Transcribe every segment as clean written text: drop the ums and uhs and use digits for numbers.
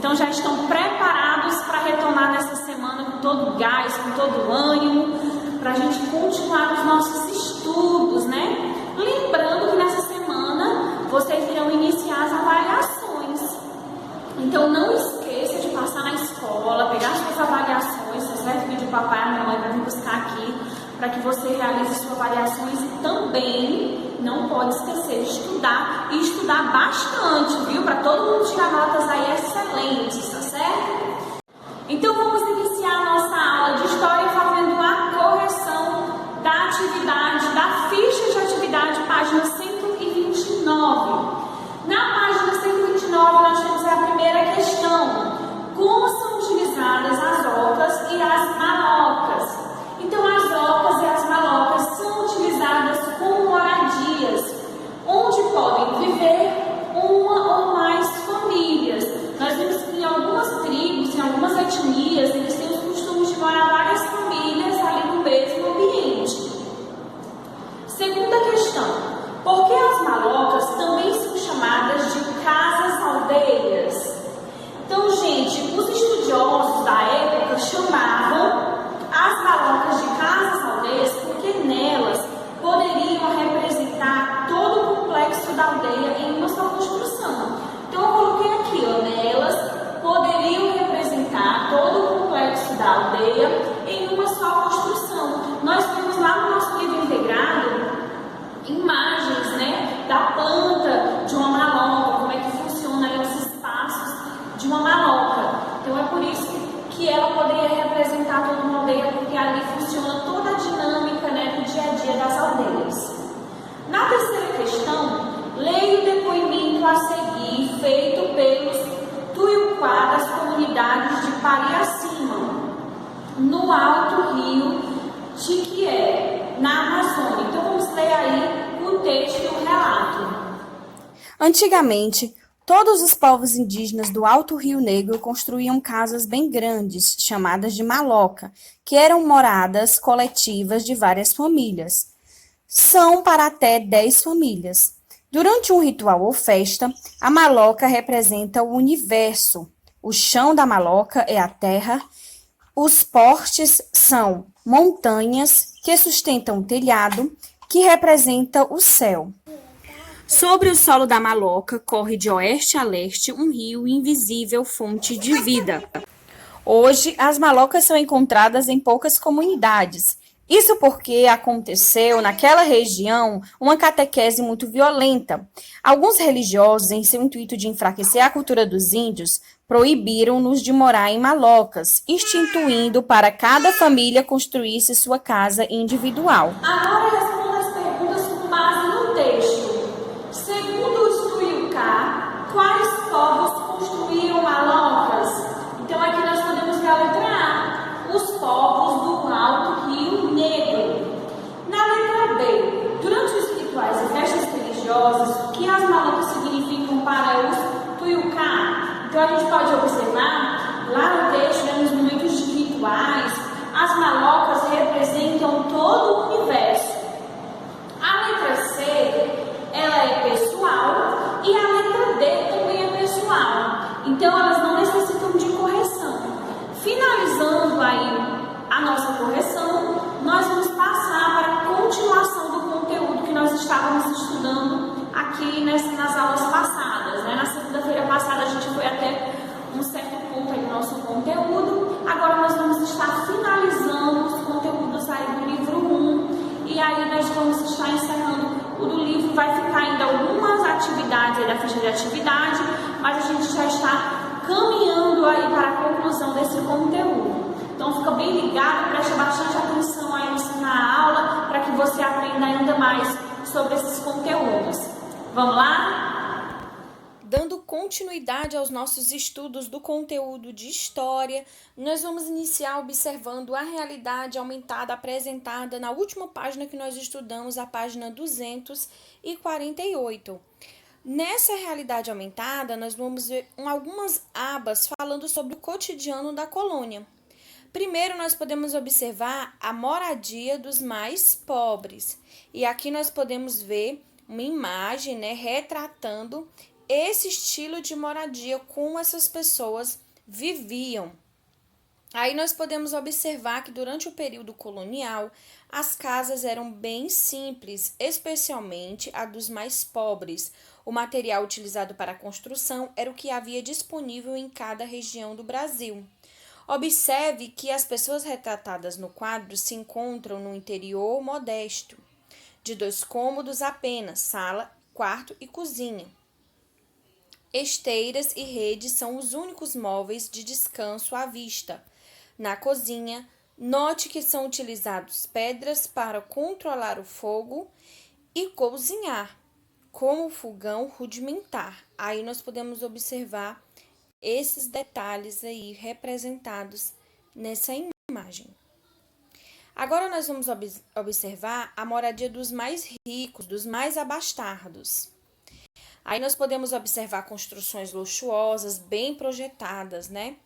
Então já estão preparados para retomar nessa semana com todo o gás, com todo o ânimo, para a gente continuar os nossos estudos, né? Lembrando que nessa semana vocês irão iniciar as avaliações. Então não esqueça de passar na escola, pegar suas avaliações, tá certo? Pedir o papai e a mamãe para vir buscar aqui, para que você realize suas avaliações e também não pode esquecer de estudar e estudar bastante, viu? Para todo mundo tirar notas aí excelentes, tá certo? Então vamos iniciar a nossa aula de História fazendo a correção da atividade, da ficha de atividade, página 129. Na página 129 nós temos a primeira questão: como são utilizadas as ocas e as malocas? Então as ocas e as malocas são utilizadas como moradias, onde podem viver uma ou mais famílias. Nós vemos que em algumas tribos, em algumas etnias, eles têm os costumes de morar várias famílias ali no mesmo ambiente. Segunda questão: por que as malocas também são chamadas de casas-aldeias? Então, gente, os estudiosos da época chamavam as malocas de casas-aldeias porque nelas poderiam representar todo o complexo da aldeia em uma só construção. Então, eu coloquei aqui, ó, nelas poderiam representar todo o complexo da aldeia em uma só construção. Nós vimos lá no nosso livro integrado imagens, né, da planta de uma maloca, como é que funciona aí os espaços de uma maloca. Então é por isso que ela poderia representar toda uma aldeia, porque ali funciona toda a dinâmica, né, do dia a dia das aldeias. Na terceira questão, leia o depoimento a seguir feito pelos Tuiuquá das comunidades de Pariacima, no Alto Rio Tiquié, na Amazônia. Então vamos ler aí o texto e o relato. Antigamente, todos os povos indígenas do Alto Rio Negro construíam casas bem grandes, chamadas de maloca, que eram moradas coletivas de várias famílias. São para até 10 famílias. Durante um ritual ou festa, a maloca representa o universo. O chão da maloca é a terra. Os postes são montanhas que sustentam o telhado, que representa o céu. Sobre o solo da maloca corre de oeste a leste um rio invisível, fonte de vida. Hoje, as malocas são encontradas em poucas comunidades. Isso porque aconteceu naquela região uma catequese muito violenta. Alguns religiosos, em seu intuito de enfraquecer a cultura dos índios, proibiram-nos de morar em malocas, instituindo para cada família construísse sua casa individual. Agora responda as perguntas com base no texto. Segundo os Tuiuquá, quais povos construíram malocas? Então aqui nós podemos ver a letra A, os povos do Alto Rio Negro. Na letra B, durante os rituais e festas religiosas, o que as malocas significam para os Tuiuquá? Então a gente pode observar, lá no texto, né, nos momentos de rituais, as malocas representam todo o universo. A letra C, ela é pessoal, e a letra D também é pessoal. Então elas não necessitam de correção. Finalizando aí a nossa correção, nós vamos passar para a continuação do conteúdo que nós estávamos estudando aqui nas aulas passadas, né? Na segunda-feira passada a gente foi até um certo ponto aí do nosso conteúdo. Agora nós vamos estar finalizando os conteúdos aí do livro 1 e aí nós vamos estar encerrando o do livro. Vai ficar ainda algumas atividades aí da ficha de atividade, mas a gente já está caminhando aí para a conclusão desse conteúdo. Então fica bem ligado, preste bastante atenção aí na aula para que você aprenda ainda mais sobre esses conteúdos. Vamos lá? Dando continuidade aos nossos estudos do conteúdo de história, nós vamos iniciar observando a realidade aumentada apresentada na última página que nós estudamos, a página 248. Nessa realidade aumentada, nós vamos ver algumas abas falando sobre o cotidiano da colônia. Primeiro, nós podemos observar a moradia dos mais pobres. E aqui nós podemos ver uma imagem, retratando esse estilo de moradia, como essas pessoas viviam. Aí nós podemos observar que durante o período colonial, as casas eram bem simples, especialmente a dos mais pobres. O material utilizado para a construção era o que havia disponível em cada região do Brasil. Observe que as pessoas retratadas no quadro se encontram no interior modesto, de 2 cômodos apenas, sala, quarto e cozinha. Esteiras e redes são os únicos móveis de descanso à vista. Na cozinha, note que são utilizados pedras para controlar o fogo e cozinhar, como fogão rudimentar. Aí nós podemos observar esses detalhes aí representados nessa imagem. Agora nós vamos observar a moradia dos mais ricos, dos mais abastados. Aí nós podemos observar construções luxuosas, bem projetadas, né?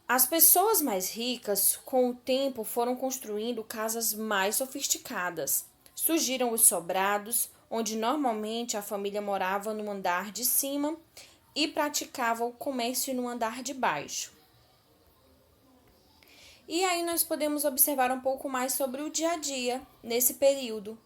As pessoas mais ricas, com o tempo, foram construindo casas mais sofisticadas. Surgiram os sobrados, onde normalmente a família morava no andar de cima e praticava o comércio no andar de baixo. E aí nós podemos observar um pouco mais sobre o dia a dia nesse período.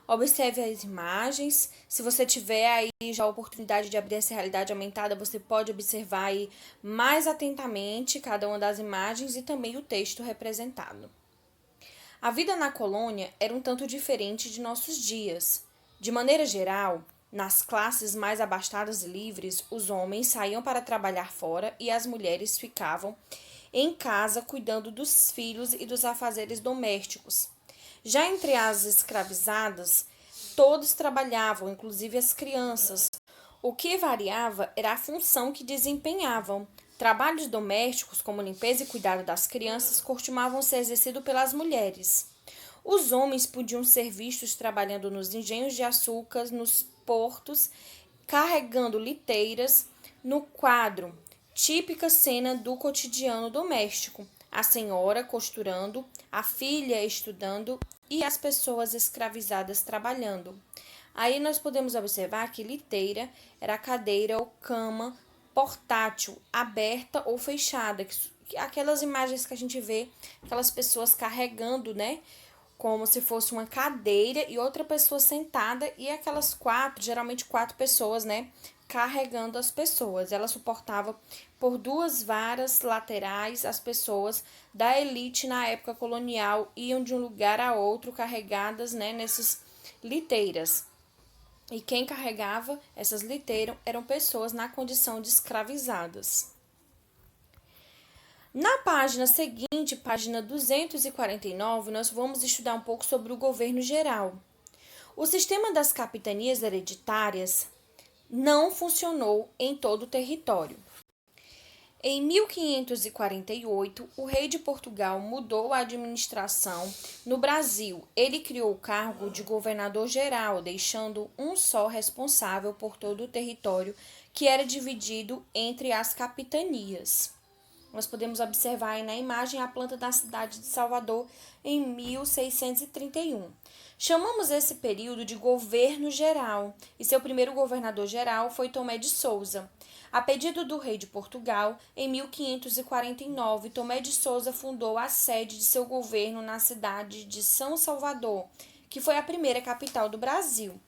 Observe as imagens. Se você tiver aí já a oportunidade de abrir essa realidade aumentada, você pode observar aí mais atentamente cada uma das imagens e também o texto representado. A vida na colônia era um tanto diferente de nossos dias. De maneira geral, nas classes mais abastadas e livres, os homens saíam para trabalhar fora e as mulheres ficavam em casa cuidando dos filhos e dos afazeres domésticos. Já entre as escravizadas, todos trabalhavam, inclusive as crianças. O que variava era a função que desempenhavam. Trabalhos domésticos, como limpeza e cuidado das crianças, costumavam ser exercidos pelas mulheres. Os homens podiam ser vistos trabalhando nos engenhos de açúcar, nos portos, carregando liteiras. No quadro, típica cena do cotidiano doméstico: a senhora costurando, a filha estudando e as pessoas escravizadas trabalhando. Aí nós podemos observar que liteira era a cadeira ou cama portátil, aberta ou fechada, aquelas imagens que a gente vê, aquelas pessoas carregando, né? Como se fosse uma cadeira e outra pessoa sentada e aquelas geralmente 4 pessoas, né? Carregando as pessoas. Ela suportava por 2 varas laterais. As pessoas da elite na época colonial iam de um lugar a outro carregadas, né, nessas liteiras. E quem carregava essas liteiras eram pessoas na condição de escravizadas. Na página seguinte, página 249, nós vamos estudar um pouco sobre o governo geral. O sistema das capitanias hereditárias não funcionou em todo o território. Em 1548, o rei de Portugal mudou a administração no Brasil. Ele criou o cargo de governador-geral, deixando um só responsável por todo o território, que era dividido entre as capitanias. Nós podemos observar aí na imagem a planta da cidade de Salvador em 1631. Chamamos esse período de governo geral e seu primeiro governador geral foi Tomé de Souza. A pedido do rei de Portugal, em 1549, Tomé de Souza fundou a sede de seu governo na cidade de São Salvador, que foi a primeira capital do Brasil.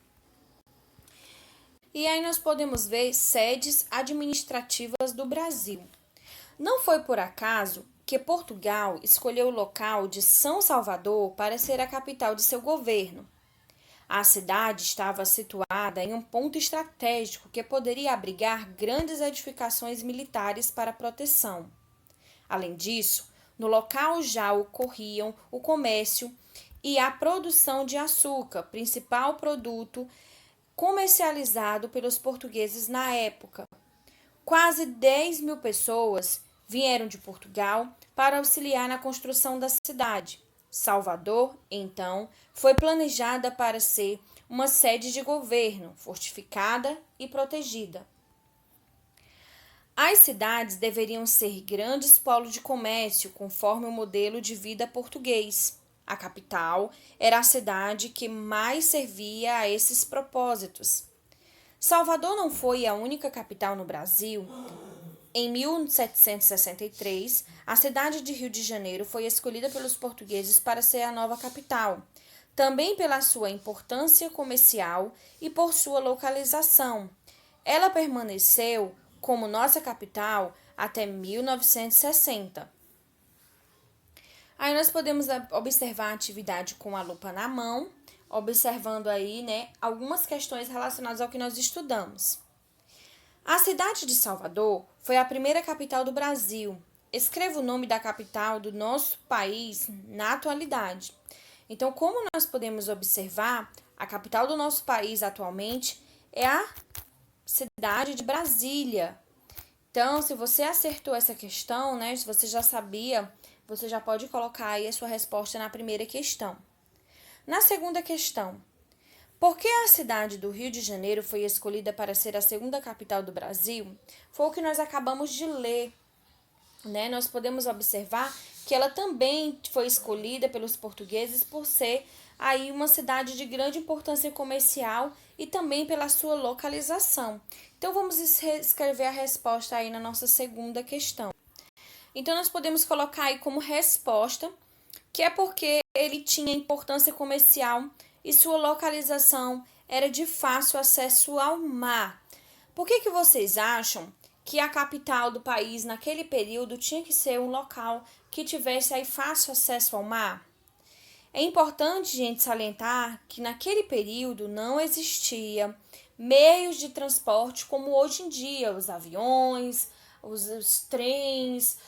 E aí nós podemos ver sedes administrativas do Brasil. Não foi por acaso que Portugal escolheu o local de São Salvador para ser a capital de seu governo. A cidade estava situada em um ponto estratégico que poderia abrigar grandes edificações militares para proteção. Além disso, no local já ocorriam o comércio e a produção de açúcar, principal produto comercializado pelos portugueses na época. Quase 10.000 pessoas vieram de Portugal para auxiliar na construção da cidade. Salvador, então, foi planejada para ser uma sede de governo, fortificada e protegida. As cidades deveriam ser grandes polos de comércio, conforme o modelo de vida português. A capital era a cidade que mais servia a esses propósitos. Salvador não foi a única capital no Brasil. Em 1763, a cidade de Rio de Janeiro foi escolhida pelos portugueses para ser a nova capital, também pela sua importância comercial e por sua localização. Ela permaneceu como nossa capital até 1960. Aí nós podemos observar a atividade com a lupa na mão, observando aí, né, algumas questões relacionadas ao que nós estudamos. A cidade de Salvador foi a primeira capital do Brasil. Escreva o nome da capital do nosso país na atualidade. Então, como nós podemos observar, a capital do nosso país atualmente é a cidade de Brasília. Então, se você acertou essa questão, né, se você já sabia, você já pode colocar aí a sua resposta na primeira questão. Na segunda questão, por que a cidade do Rio de Janeiro foi escolhida para ser a segunda capital do Brasil? Foi o que nós acabamos de ler, né? Nós podemos observar que ela também foi escolhida pelos portugueses por ser aí uma cidade de grande importância comercial e também pela sua localização. Então, vamos escrever a resposta aí na nossa segunda questão. Então, nós podemos colocar aí como resposta que é porque ele tinha importância comercial e sua localização era de fácil acesso ao mar. Por que vocês acham que a capital do país naquele período tinha que ser um local que tivesse aí fácil acesso ao mar? É importante, gente, salientar que naquele período não existia meios de transporte como hoje em dia, os aviões, os trens,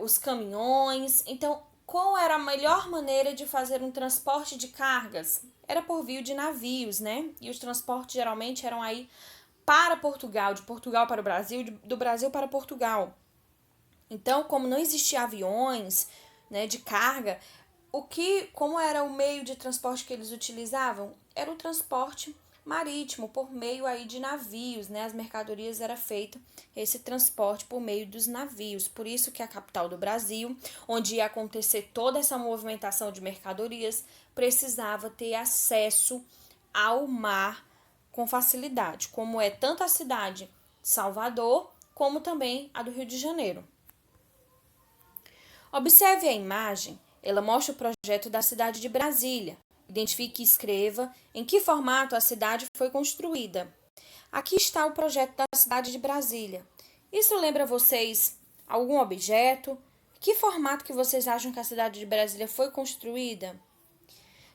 os caminhões. Então, qual era a melhor maneira de fazer um transporte de cargas? Era por meio de navios, né? E os transportes geralmente eram aí para Portugal, de Portugal para o Brasil, do Brasil para Portugal. Então, como não existia aviões, né, de carga, como era o meio de transporte que eles utilizavam? Era o transporte marítimo, por meio aí de navios, né? As mercadorias era feito esse transporte por meio dos navios. Por isso que a capital do Brasil, onde ia acontecer toda essa movimentação de mercadorias, precisava ter acesso ao mar com facilidade, como é tanto a cidade de Salvador, como também a do Rio de Janeiro. Observe a imagem, ela mostra o projeto da cidade de Brasília. Identifique e escreva em que formato a cidade foi construída. Aqui está o projeto da cidade de Brasília. Isso lembra vocês algum objeto? Que formato que vocês acham que a cidade de Brasília foi construída?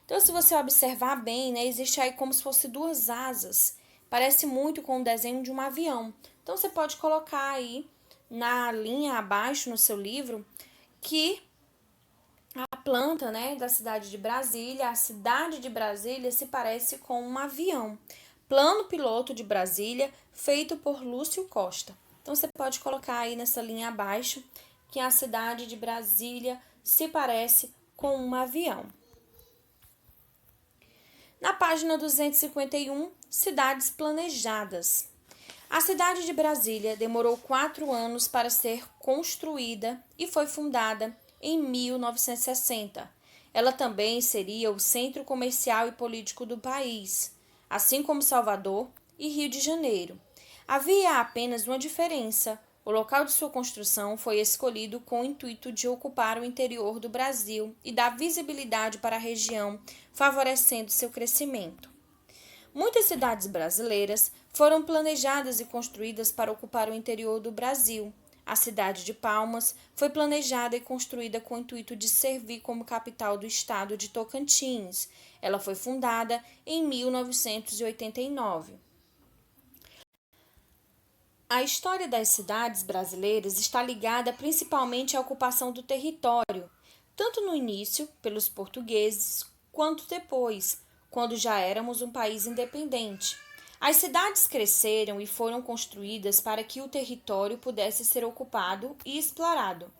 Então, se você observar bem, né, existe aí como se fosse duas asas. Parece muito com o desenho de um avião. Então, você pode colocar aí na linha abaixo no seu livro que a planta, né, da cidade de Brasília, a cidade de Brasília se parece com um avião. Plano piloto de Brasília, feito por Lúcio Costa. Então, você pode colocar aí nessa linha abaixo que a cidade de Brasília se parece com um avião. Na página 251, cidades planejadas. A cidade de Brasília demorou 4 anos para ser construída e foi fundada em 1960. Ela também seria o centro comercial e político do país, assim como Salvador e Rio de Janeiro. Havia apenas uma diferença. O local de sua construção foi escolhido com o intuito de ocupar o interior do Brasil e dar visibilidade para a região, favorecendo seu crescimento. Muitas cidades brasileiras foram planejadas e construídas para ocupar o interior do Brasil. A cidade de Palmas foi planejada e construída com o intuito de servir como capital do estado de Tocantins. Ela foi fundada em 1989. A história das cidades brasileiras está ligada principalmente à ocupação do território, tanto no início, pelos portugueses, quanto depois, quando já éramos um país independente. As cidades cresceram e foram construídas para que o território pudesse ser ocupado e explorado.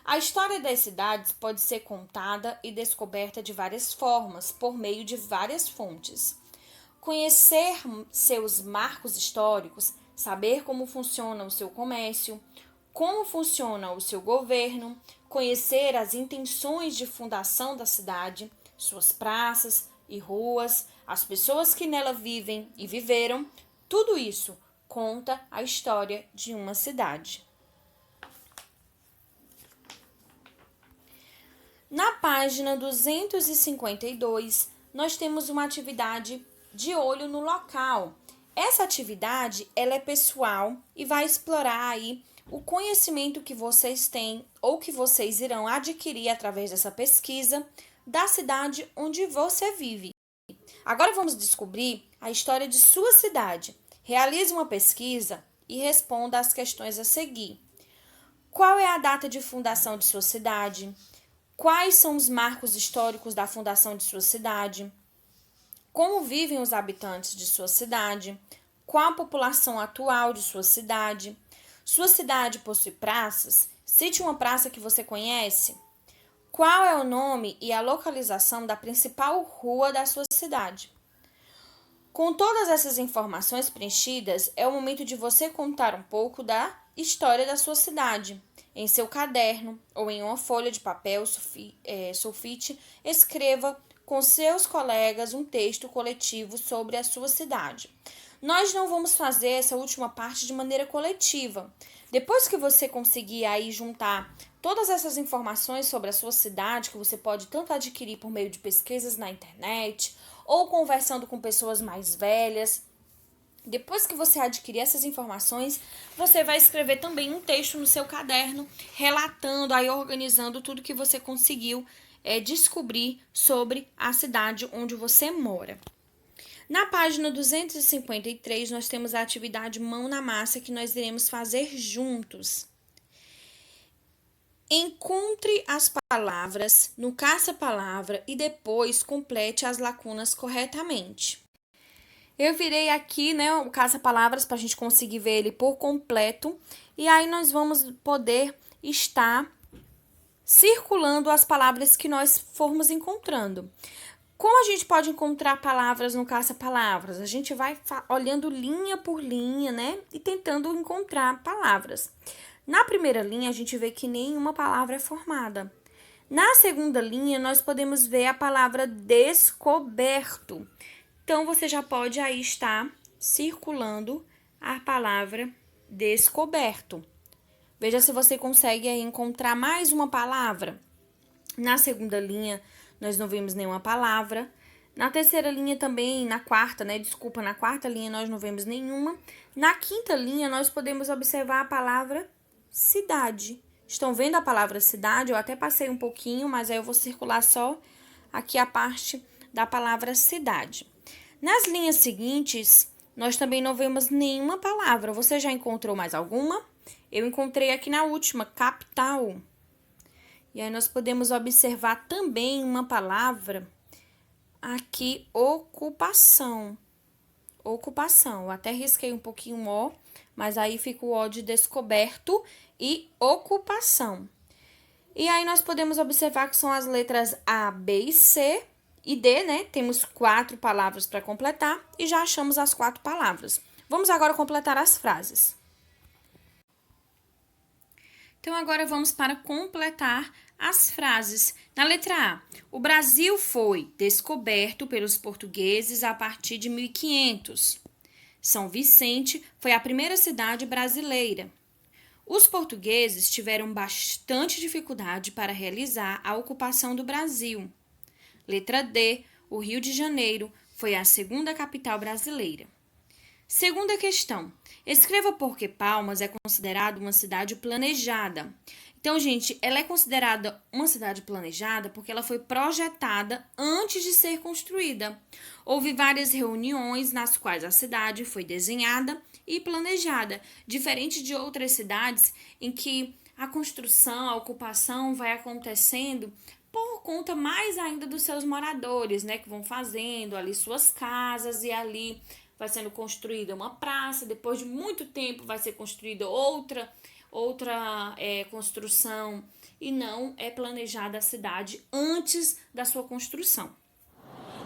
A história das cidades pode ser contada e descoberta de várias formas, por meio de várias fontes. Conhecer seus marcos históricos, saber como funciona o seu comércio, como funciona o seu governo, conhecer as intenções de fundação da cidade, suas praças e ruas, as pessoas que nela vivem e viveram, Tudo isso conta a história de uma cidade. Na página 252, nós temos uma atividade de olho no local. Essa atividade, ela é pessoal e vai explorar aí o conhecimento que vocês têm ou que vocês irão adquirir através dessa pesquisa da cidade onde você vive. Agora vamos descobrir a história de sua cidade. Realize uma pesquisa e responda às questões a seguir. Qual é a data de fundação de sua cidade? Quais são os marcos históricos da fundação de sua cidade? Como vivem os habitantes de sua cidade? Qual a população atual de sua cidade? Sua cidade possui praças? Cite uma praça que você conhece. Qual é o nome e a localização da principal rua da sua cidade? Com todas essas informações preenchidas, é o momento de você contar um pouco da história da sua cidade. Em seu caderno ou em uma folha de papel sulfite, escreva com seus colegas um texto coletivo sobre a sua cidade. Nós não vamos fazer essa última parte de maneira coletiva. Depois que você conseguir aí juntar todas essas informações sobre a sua cidade, que você pode tanto adquirir por meio de pesquisas na internet ou conversando com pessoas mais velhas, depois que você adquirir essas informações, você vai escrever também um texto no seu caderno, relatando, aí organizando tudo que você conseguiu descobrir sobre a cidade onde você mora. Na página 253, nós temos a atividade Mão na Massa, que nós iremos fazer juntos. Encontre as palavras no caça-palavra e depois complete as lacunas corretamente. Eu virei aqui, o caça-palavras para a gente conseguir ver ele por completo. E aí nós vamos poder estar circulando as palavras que nós formos encontrando. Como a gente pode encontrar palavras no caça-palavras? A gente vai olhando linha por linha, e tentando encontrar palavras. Na primeira linha, a gente vê que nenhuma palavra é formada. Na segunda linha, nós podemos ver a palavra descoberto. Então, você já pode aí estar circulando a palavra descoberto. Veja se você consegue aí encontrar mais uma palavra. Na segunda linha, nós não vemos nenhuma palavra. Na terceira linha também, na quarta linha nós não vemos nenhuma. Na quinta linha, nós podemos observar a palavra cidade. Estão vendo a palavra cidade? Eu até passei um pouquinho, mas aí eu vou circular só aqui a parte da palavra cidade. Nas linhas seguintes, nós também não vemos nenhuma palavra. Você já encontrou mais alguma? Eu encontrei aqui na última, capital. E aí nós podemos observar também uma palavra aqui, ocupação. Ocupação. Eu até risquei um pouquinho o O, mas aí fica o O de descoberto e ocupação. E aí nós podemos observar que são as letras A, B e C e D, Temos 4 palavras para completar e já achamos as 4 palavras. Vamos agora completar as frases. Então, agora vamos para completar as frases. Na letra A, o Brasil foi descoberto pelos portugueses a partir de 1500. São Vicente foi a primeira cidade brasileira. Os portugueses tiveram bastante dificuldade para realizar a ocupação do Brasil. Letra D, o Rio de Janeiro foi a segunda capital brasileira. Segunda questão. Escreva por que Palmas é considerada uma cidade planejada. Então, gente, ela é considerada uma cidade planejada porque ela foi projetada antes de ser construída. Houve várias reuniões nas quais a cidade foi desenhada e planejada, diferente de outras cidades em que a construção, a ocupação vai acontecendo por conta mais ainda dos seus moradores, que vão fazendo ali suas casas e ali vai sendo construída uma praça, depois de muito tempo vai ser construída outra construção e não é planejada a cidade antes da sua construção.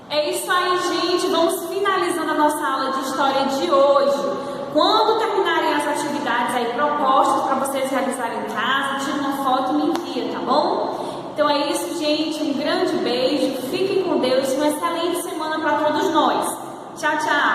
É isso aí, gente. Vamos finalizando a nossa aula de história de hoje. Quando terminarem as atividades aí propostas para vocês realizarem em casa, tire uma foto e me envia, tá bom? Então é isso, gente. Um grande beijo. Fiquem com Deus. Uma excelente semana para todos nós. Tchau, tchau.